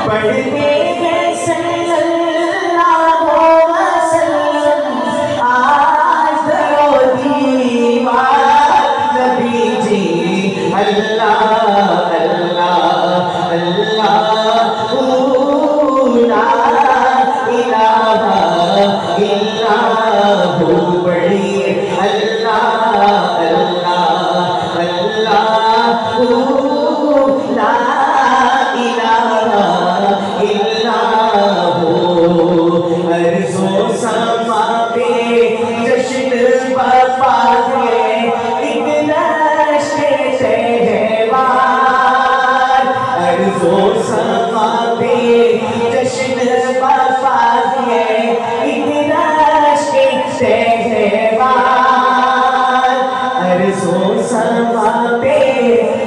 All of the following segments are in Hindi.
पढ़ते हैं सल्लल्लाहु वसल्लम आज दरो दीवार नबी जी अल्लाह अल्लाह अल्लाह ला इलाहा इल्लल्लाहु बड़ी अल्लाह अल्लाह अल्लाहु ला इलाहा इल्लल्लाहु अर्ज़ो समा पे जश्न बरपा है एक नशे सहवार अर्ज़ो समा पे जश्न बरपा है एक नशे सहवार अर्ज़ो समा पे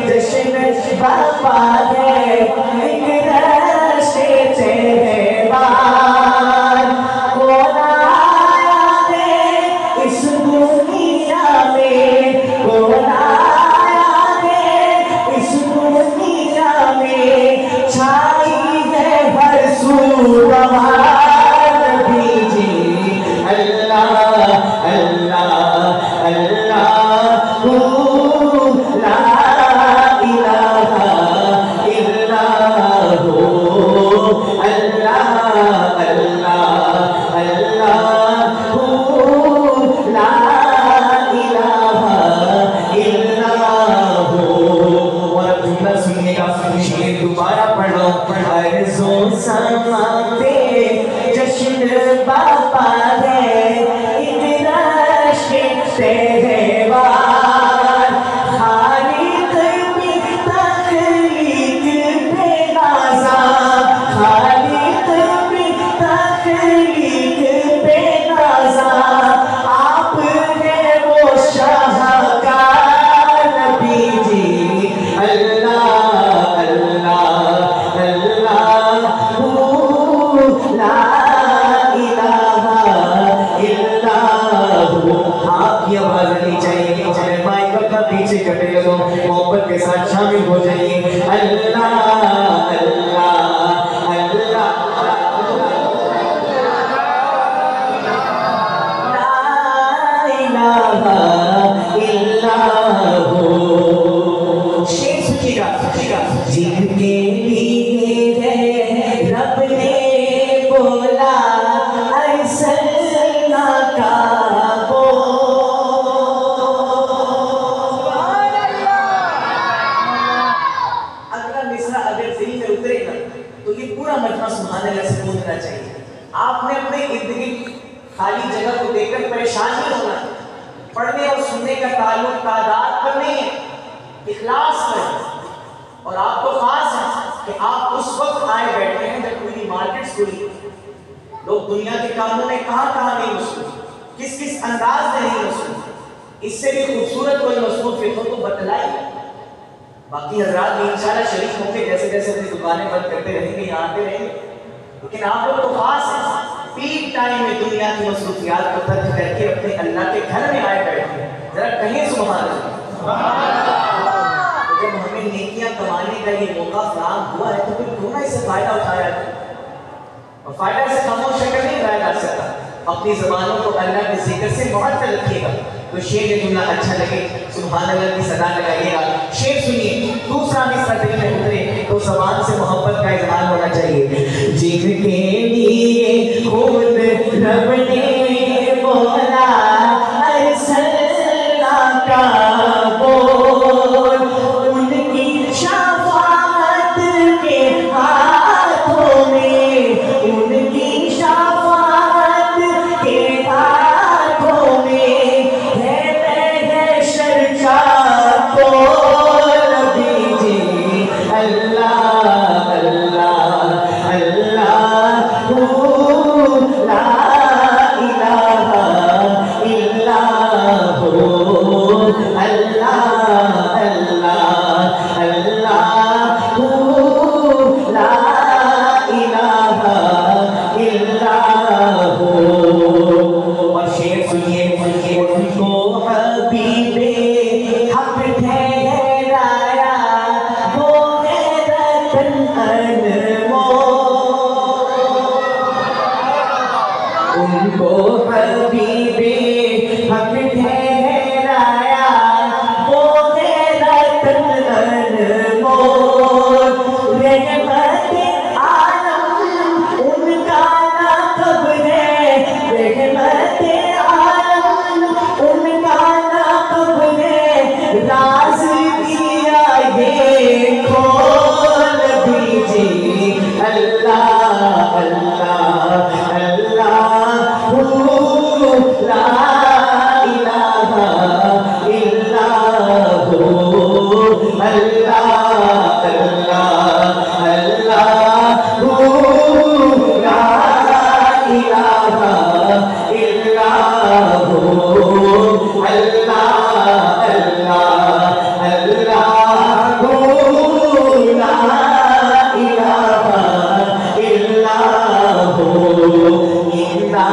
जश्न बरपा है एक नशे सहवार कौन आया है इस दुनिया में कौन आया है इस दुनिया में छाई है हर सू नबी जी अल्लाह अल्लाह अल्लाह ला इलाहा इल्लल्लाहु अल्लाह अल्लाह अल्लाहु ला इलाहा इल्लल्लाहु। और जुमला सुनिएगा, शेर दोबारा पढ़ लो। अर्ज़ो समा पे जश्न बरपा है एक नशे सहवार खालिक भी तख्लीक पे नाज़ा खालिक भी तख्लीक पे नाज़ा आप है वो शाहकार नबी जी अल्लाह अल्लाह अल्लाहु ला इलाहा इल्लल्लाहु। आपकी आवाज आनी चाहिए, माइक का पीछे कटे लो, मोहब्बत के साथ शामिल हो जाइए। अल्लाह अल्लाह अल्लाह ला इलाहा इल्लल्लाहु। शेर सुनिएगा, जिनके लिए है रब ने बोला अरसलना का तो ये पूरा मजमा सुभान अल्लाह से बोलना चाहिए। आपने अपने इर्द गिर्द खाली जगह को देखकर परेशान नहीं होना। पढ़ने और सुनने का ताल्लुक तादाद पर नहीं है, इखलास पर। और आपको खास है कि आप उस वक्त आए बैठे हैं जब पूरी मार्केट खुली, लोग दुनिया के कामों में कहाँ नहीं मसरूफ, किस किस अंदाज में नहीं मसरूफ। इससे भी खूबसूरत कोई मसरूफियत हो तो बतलाइए। बाकी हजरात भी इंशाल्लाह शरीफ होंगे, जैसे जैसे अपनी दुकानें बंद करते रहेंगे यहाँ आते रहेंगे, लेकिन आप लोग तो खास है पीक टाइम में दुनिया की मसरूफियात को तर्क करके अपने अल्लाह के घर में आए बैठे। जरा कहें सुभान अल्लाह। जब हमें नेकियां कमाने का ये मौका फराहम हुआ है तो फिर क्यों ना इसे फायदा उठाया जाए। और फायदा से खामोश शक्ल नहीं उठाया जा सकता। अपनी ज़बानों को अल्लाह के जिक्र से मुअत्तल रखिएगा। तो शेर ये जुमला अच्छा लगे सुभान अल्लाह की सदा लगाइएगा। शेर सुनिए, दूसरा हिस्सा दिल में उतरे तो ज़बान से मोहब्बत का इजहार होना चाहिए। जिनके लिए खुद रब ने बोला अरसलना का बोल, उनकी शफाअत के हाथों में, उनकी शफाअत के हाथों में है महशर का कोल नबी जी अल्लाह अल्लाह अल्लाहु ला इलाहा इल्लल्लाहु अल्लाह अल्लाह अल्लाहु ला इलाहा इल्लल्लाहु। और शेर सुनिए, उनको हबीबे हक ठहराया, वो है रतन अनमोल। जिनको हबीबे हक ठहराया वो है रतन अनमोल। रहमत आलम उनका नाम है, रहमत आलम उनका नाम है। राज दिया ये खोल दीजिए अल्लाह अल्लाह अल्लाह ला इलाहा इल्लल्लाह अल्लाह अल्लाह अल्लाह ला इलाहा इल्लल्लाह अल्लाह अल्लाह अल्लाह ला इलाहा इल्लल्लाह। इन्ना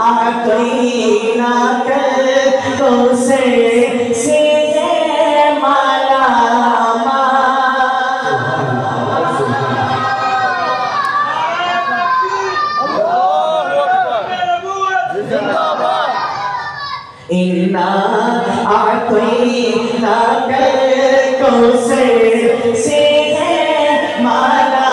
आतैना कल कौसर से है माला इन्ना आतैना कल कौसर से है माला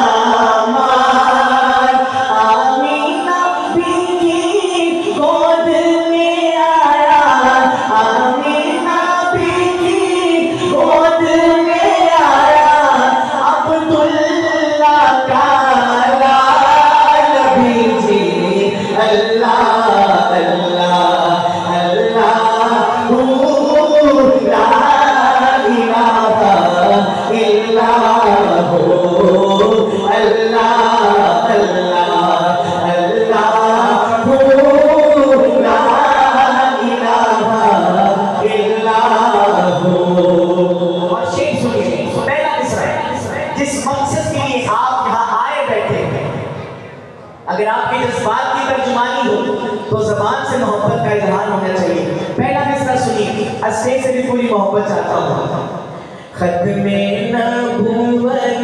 अगर आपके जज्बात की तर्जुमानी हो तो जबान से मोहब्बत का इजहार होना चाहिए। पहला मिसरा सुनिए, अस्से से भी पूरी मोहब्बत चाहता हूँ। खत्मे नबूवत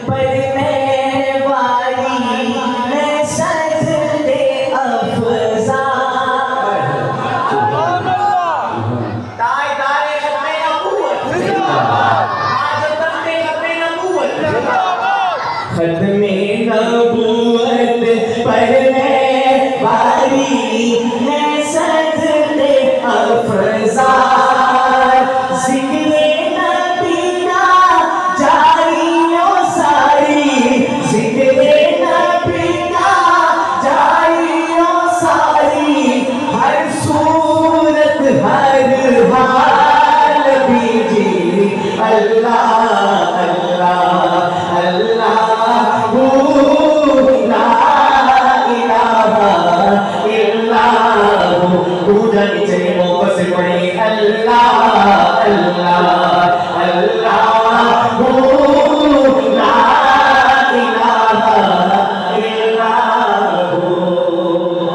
पढ़ने वाली मैं सजदे अफ़ज़ा तायदारे खत्मे नबूवत आज तक खत्मे नबूवत खत्मे